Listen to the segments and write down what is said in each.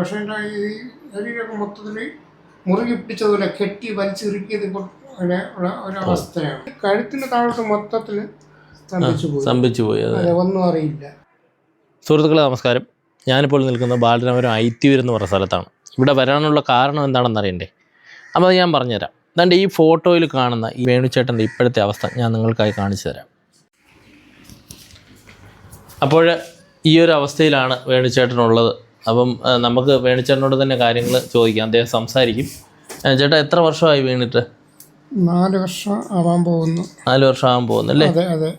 പക്ഷേ ഈ ശരീരമൊക്കെ മൊത്തത്തിൽ മുറുകി പിടിച്ചതുപോലെ കെട്ടി വലിച്ചിറുക്കിയത് ഒരവസ്ഥയാണ്. കഴുത്തിന് താഴോട്ട് മൊത്തത്തിൽ സ്തംഭിച്ചു പോയി. ഒന്നും അറിയില്ല. സുഹൃത്തുക്കളെ നമസ്കാരം. ഞാനിപ്പോൾ നിൽക്കുന്നത് ബാലരാമപുരം ഐത്തിയൂർ എന്ന് പറഞ്ഞ സ്ഥലത്താണ്. ഇവിടെ വരാനുള്ള കാരണം എന്താണെന്ന് അറിയണ്ടേ? അപ്പോൾ അത് ഞാൻ പറഞ്ഞുതരാം. അതുകൊണ്ട് ഈ ഫോട്ടോയിൽ കാണുന്ന ഈ വേണുചേട്ടൻ്റെ ഇപ്പോഴത്തെ അവസ്ഥ ഞാൻ നിങ്ങൾക്കായി കാണിച്ചു തരാം. അപ്പോൾ ഈ ഒരു അവസ്ഥയിലാണ് വേണുചേട്ടനുള്ളത്. അപ്പം നമുക്ക് വേണുചേട്ടനോട് തന്നെ കാര്യങ്ങൾ ചോദിക്കാം. അദ്ദേഹം സംസാരിക്കും. ചേട്ടാ, എത്ര വർഷമായി വീണിട്ട്? 4 വർഷം ആവാൻ പോകുന്നു. 4 വർഷം ആവാൻ പോകുന്നു അല്ലേ? അതെ അതെ.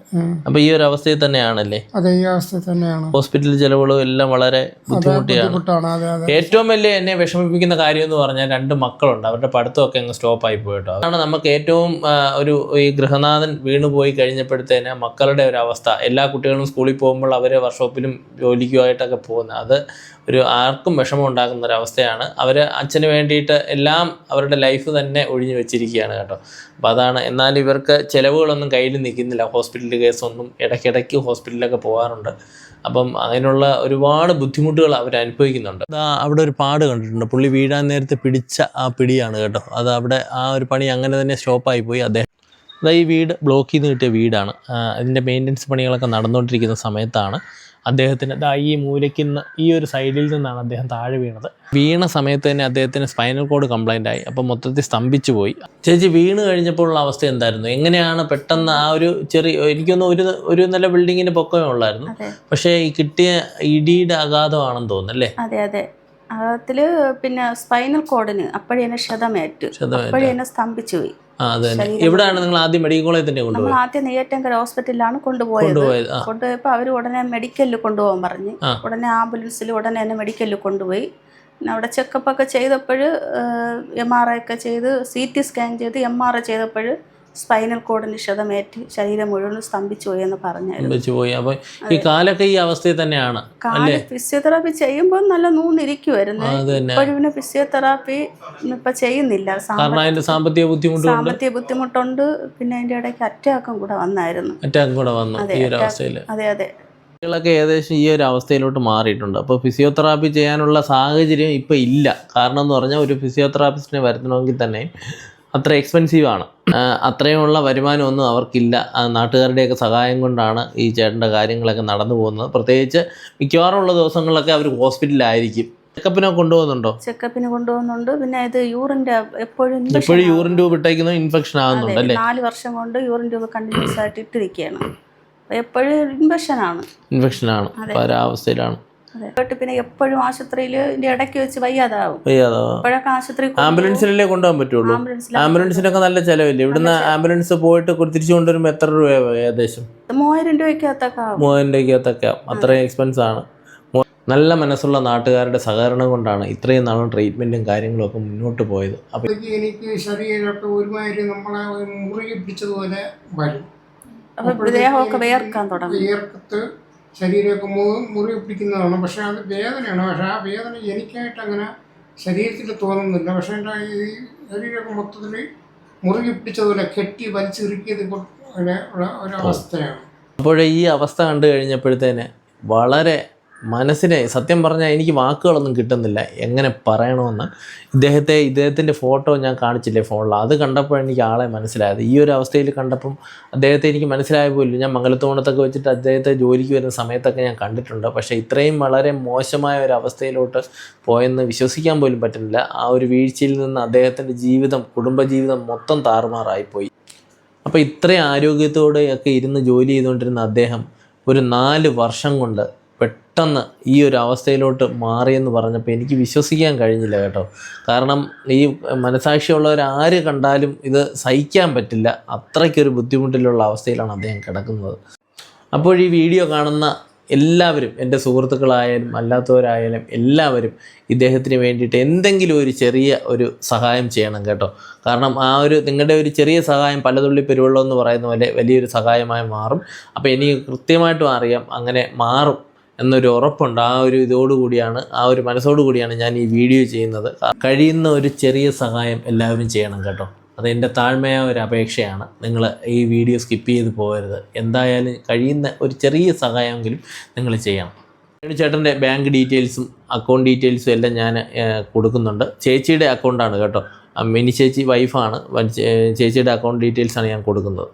അപ്പോൾ ഈ ഒരു അവസ്ഥയിൽ തന്നെയാണല്ലേ? അതെ, ഈ അവസ്ഥയിൽ തന്നെയാണ്. ഹോസ്പിറ്റൽ ചെലവുകളും എല്ലാം വളരെ ബുദ്ധിമുട്ടിയാണ്. ഏറ്റവും വലിയ എന്നെ വിഷമിപ്പിക്കുന്ന കാര്യം എന്ന് പറഞ്ഞാൽ 2 മക്കളുണ്ട്. അവരുടെ പഠിത്തമൊക്കെ അങ്ങ് സ്റ്റോപ്പായി പോയിട്ടോ. അതാണ് നമുക്ക് ഏറ്റവും ഈ ഗൃഹനാഥൻ വീണുപോയി കഴിഞ്ഞപ്പോഴത്തേന് മക്കളുടെ ഒരു അവസ്ഥ. എല്ലാ കുട്ടികളും സ്കൂളിൽ പോകുമ്പോൾ അവർ വർക്ക്ഷോപ്പിലും ജോലിക്കുമായിട്ടൊക്കെ പോകുന്നത്, അത് ആർക്കും വിഷമം ഉണ്ടാക്കുന്ന ഒരവസ്ഥയാണ്. അവർ അച്ഛന് വേണ്ടിയിട്ട് എല്ലാം അവരുടെ ലൈഫ് തന്നെ ഒഴിഞ്ഞു വെച്ചിരിക്കുകയാണ് കേട്ടോ. അപ്പോൾ അതാണ്. എന്നാൽ ഇവർക്ക് ചിലവുകളൊന്നും കയ്യിൽ നിൽക്കുന്നില്ല. ഹോസ്പിറ്റൽ കേസൊന്നും ഇടയ്ക്കിടയ്ക്ക് ഹോസ്പിറ്റലിലൊക്കെ പോകാറുണ്ട്. അപ്പം അതിനുള്ള ഒരുപാട് ബുദ്ധിമുട്ടുകൾ അവർ അനുഭവിക്കുന്നുണ്ട്. അവിടെ ഒരു പാട് കണ്ടിട്ടുണ്ട്. പുള്ളി വീഴാൻ നേരത്തെ പിടിച്ച ആ പിടിയാണ് കേട്ടോ. അത് അവിടെ ആ ഒരു പണി അങ്ങനെ തന്നെ സ്റ്റോപ്പായി പോയി. ഈ വീട് ബ്ലോക്ക് ചെയ്ത് കിട്ടിയ വീടാണ്. അതിൻ്റെ മെയിൻ്റനൻസ് പണികളൊക്കെ നടന്നുകൊണ്ടിരിക്കുന്ന സമയത്താണ് അദ്ദേഹത്തിന് ഈ മൂലയ്ക്കുന്ന ഈ ഒരു സൈഡിൽ നിന്നാണ് അദ്ദേഹം താഴെ വീണത്. വീണ സമയത്ത് തന്നെ അദ്ദേഹത്തിന് സ്പൈനൽ കോഡ് കംപ്ലൈൻ്റ് ആയി. അപ്പോൾ മൊത്തത്തിൽ സ്തംഭിച്ചു പോയി. ചേച്ചി, വീണ് കഴിഞ്ഞപ്പോഴുള്ള അവസ്ഥ എന്തായിരുന്നു? എങ്ങനെയാണ് പെട്ടെന്ന് ആ ഒരു എനിക്കൊന്ന് ഒരു നില ബിൽഡിങ്ങിന് പൊക്കമേ ഉള്ളായിരുന്നു, പക്ഷേ ഈ കിട്ടിയ ഇടിയുടെ ആഘാതമാണെന്ന് തോന്നുന്നു അല്ലേ? അതെ അതെ. അതില് പിന്നെ സ്പൈനൽ കോഡിന് അപ്പോഴേ ക്ഷതമേറ്റു, അപ്പോഴേ സ്തംഭിച്ചു പോയി. എവിടെയാണ് നിങ്ങൾ ആദ്യം മെഡിക്കൽ കോളേജിൽ തന്നെ കൊണ്ടുപോയി? നമ്മൾ ആദ്യം നെയ്യാറ്റിൻകര ഹോസ്പിറ്റലിലാണ് കൊണ്ടുപോയപ്പോ അവർ ഉടനെ മെഡിക്കലിൽ കൊണ്ടുപോകാൻ പറഞ്ഞു. ഉടനെ ആംബുലൻസിൽ ഉടനെ തന്നെ മെഡിക്കലിൽ കൊണ്ടുപോയി. പിന്നെ അവിടെ ചെക്കപ്പ് ഒക്കെ ചെയ്തപ്പോൾ MRI ഒക്കെ ചെയ്ത് CT സ്കാൻ ചെയ്ത് MRI ചെയ്തപ്പോൾ സ്പൈനൽ കോഡിന് ക്ഷതമേറ്റ് ശരീരം മുഴുവൻ സ്തംഭിച്ചു പോയി എന്ന് പറഞ്ഞായിരുന്നു. ഈ കാലൊക്കെ ഈ അവസ്ഥയിൽ തന്നെയാണ്. ഫിസിയോതെറാപ്പി ചെയ്യുമ്പോൾ നല്ല നൂന്നിരിക്കുമായിരുന്നു. ഇപ്പോഴും പിന്നെ ഫിസിയോതെറാപ്പി ഇപ്പൊ ചെയ്യുന്നില്ല. സാമ്പത്തിക ബുദ്ധിമുട്ടുണ്ട്. പിന്നെ അതിന്റെ ഇടയ്ക്ക് അറ്റാക്കും കൂടെ വന്നായിരുന്നു. അതെ അതെ. കുട്ടികളൊക്കെ ഏകദേശം ഈ ഒരു അവസ്ഥയിലോട്ട് മാറിയിട്ടുണ്ട്. അപ്പോൾ ഫിസിയോതെറാപ്പി ചെയ്യാനുള്ള സാഹചര്യം ഇപ്പം ഇല്ല. കാരണം എന്ന് പറഞ്ഞാൽ ഒരു ഫിസിയോതെറാപ്പിസ്റ്റിനെ വരുത്തണമെങ്കിൽ തന്നെ അത്ര എക്സ്പെൻസീവാണ്. അത്രയുമുള്ള വരുമാനമൊന്നും അവർക്കില്ല. നാട്ടുകാരുടെയൊക്കെ സഹായം കൊണ്ടാണ് ഈ ചേട്ടൻ്റെ കാര്യങ്ങളൊക്കെ നടന്നു പോകുന്നത്. പ്രത്യേകിച്ച് മിക്കവാറും ഉള്ള ദിവസങ്ങളിലൊക്കെ അവർ ഹോസ്പിറ്റലിലായിരിക്കും. ചെക്കപ്പിനൊക്കെ കൊണ്ടുപോകുന്നുണ്ടോ? ചെക്കപ്പിന് കൊണ്ടുപോകുന്നുണ്ട്. പിന്നെ ഇത് യൂറിൻ്റെ എപ്പോഴും യൂറിൻ ട്യൂബ് ഇട്ടേക്കുന്നത് ഇൻഫെക്ഷൻ ആകുന്നുണ്ട് അല്ലേ? 4 വർഷം കൊണ്ട് യൂറിൻ ട്യൂബ് കണ്ടിന്യൂസ് ആയിട്ട് ഇട്ടിരിക്കുകയാണ്. എപ്പോഴും ഇൻഫെക്ഷനാണ്. ഒരവസ്ഥയിലാണ്. പിന്നെ എപ്പോഴും ആശുപത്രിയിൽ ഇടയ്ക്ക് വെച്ച് വയ്യാതാവും. അപ്പോഴൊക്കെ ആശുപത്രി ആംബുലൻസിലല്ലേ കൊണ്ടുപോകാൻ പറ്റുള്ളൂ. ആംബുലൻസിനൊക്കെ നല്ല ചിലവില്ലേ? ഇവിടുന്ന് ആംബുലൻസ് പോയിട്ട് തിരിച്ചു കൊണ്ടുവരുമ്പോൾ എത്ര രൂപ? ഏകദേശം 3000 രൂപയ്ക്കകത്തൊക്കെ 3000 രൂപയ്ക്കകത്തൊക്കെ അത്രയും എക്സ്പെൻസ് ആണ്. നല്ല മനസ്സുള്ള നാട്ടുകാരുടെ സഹകരണം കൊണ്ടാണ് ഇത്രയും നാളും ട്രീറ്റ്മെന്റും കാര്യങ്ങളും ഒക്കെ മുന്നോട്ട് പോയത്. അപ്പൊ എനിക്ക് ശരീരമൊക്കെ ഒരുമാതിരി നമ്മളെ മുറുകി പിടിച്ചതുപോലെ വരും. ദേഹമൊക്കെ വേർക്കാൻ തുടങ്ങും. ശരീരമൊക്കെ മുറുകി പിടിക്കുന്നതാണ്. പക്ഷെ അത് വേദനയാണ്. പക്ഷെ ആ വേദന എനിക്കായിട്ട് അങ്ങനെ ശരീരത്തിൽ തോന്നുന്നില്ല. പക്ഷെ എൻ്റെ ഈ ശരീരമൊക്കെ മൊത്തത്തിൽ മുറുകി പിടിച്ചതുപോലെ കെട്ടി വലിച്ചിറുക്കിയത് ഒരവസ്ഥയാണ്. അപ്പോൾ ഈ അവസ്ഥ കണ്ടു കഴിഞ്ഞപ്പോഴത്തേന് വളരെ മനസ്സിനെ സത്യം പറഞ്ഞാൽ എനിക്ക് വാക്കുകളൊന്നും കിട്ടുന്നില്ല എങ്ങനെ പറയണമെന്ന്. ഇദ്ദേഹത്തിൻ്റെ ഫോട്ടോ ഞാൻ കാണിച്ചില്ലേ ഫോണിൽ, അത് കണ്ടപ്പോൾ എനിക്ക് ആളെ മനസ്സിലായത്. ഈ ഒരു അവസ്ഥയിൽ കണ്ടപ്പം അദ്ദേഹത്തെ എനിക്ക് മനസ്സിലായ പോലും. ഞാൻ മംഗലത്തോണത്തൊക്കെ വെച്ചിട്ട് അദ്ദേഹത്തെ ജോലിക്ക് വരുന്ന സമയത്തൊക്കെ ഞാൻ കണ്ടിട്ടുണ്ട്. പക്ഷേ ഇത്രയും വളരെ മോശമായ ഒരു അവസ്ഥയിലോട്ട് പോയെന്ന് വിശ്വസിക്കാൻ പോലും പറ്റുന്നില്ല. ആ ഒരു വീഴ്ചയിൽ നിന്ന് അദ്ദേഹത്തിൻ്റെ കുടുംബജീവിതം മൊത്തം താറുമാറായിപ്പോയി. അപ്പോൾ ഇത്രയും ആരോഗ്യത്തോടെയൊക്കെ ഇരുന്ന് ജോലി ചെയ്തുകൊണ്ടിരുന്ന അദ്ദേഹം ഒരു 4 വർഷം കൊണ്ട് പെട്ടെന്ന് ഈ ഒരു അവസ്ഥയിലോട്ട് മാറിയെന്ന് പറഞ്ഞപ്പോൾ എനിക്ക് വിശ്വസിക്കാൻ കഴിഞ്ഞില്ല കേട്ടോ. കാരണം ഈ മനസാക്ഷിയുള്ളവർ ആര് കണ്ടാലും ഇത് സഹിക്കാൻ പറ്റില്ല. അത്രയ്ക്കൊരു ബുദ്ധിമുട്ടിലുള്ള അവസ്ഥയിലാണ് അദ്ദേഹം കിടക്കുന്നത്. അപ്പോൾ ഈ വീഡിയോ കാണുന്ന എല്ലാവരും, എൻ്റെ സുഹൃത്തുക്കളായാലും അല്ലാത്തവരായാലും എല്ലാവരും ഇദ്ദേഹത്തിന് വേണ്ടിയിട്ട് എന്തെങ്കിലും ഒരു ചെറിയ ഒരു സഹായം ചെയ്യണം കേട്ടോ. കാരണം നിങ്ങളുടെ ഒരു ചെറിയ സഹായം പലതുള്ളി പെരുവെള്ളം എന്ന് പറയുന്ന പോലെ വലിയൊരു സഹായമായി മാറും. അപ്പോൾ എനിക്ക് കൃത്യമായിട്ടും അറിയാം അങ്ങനെ മാറും എന്നൊരു ഉറപ്പുണ്ട്. ആ ഒരു മനസ്സോടുകൂടിയാണ് ഞാൻ ഈ വീഡിയോ ചെയ്യുന്നത്. കഴിയുന്ന ഒരു ചെറിയ സഹായം എല്ലാവരും ചെയ്യണം കേട്ടോ. അത് എൻ്റെ താഴ്മയായ ഒരു അപേക്ഷയാണ്. നിങ്ങൾ ഈ വീഡിയോ സ്കിപ്പ് ചെയ്ത് പോകരുത്. എന്തായാലും കഴിയുന്ന ഒരു ചെറിയ സഹായമെങ്കിലും നിങ്ങൾ ചെയ്യണം. ചേട്ടൻ്റെ ബാങ്ക് ഡീറ്റെയിൽസും അക്കൗണ്ട് ഡീറ്റെയിൽസും എല്ലാം ഞാൻ കൊടുക്കുന്നുണ്ട്. ചേച്ചിയുടെ അക്കൗണ്ടാണ് കേട്ടോ, മിനി ചേച്ചി വൈഫാണ്, ചേച്ചിയുടെ അക്കൗണ്ട് ഡീറ്റെയിൽസാണ് ഞാൻ കൊടുക്കുന്നത്.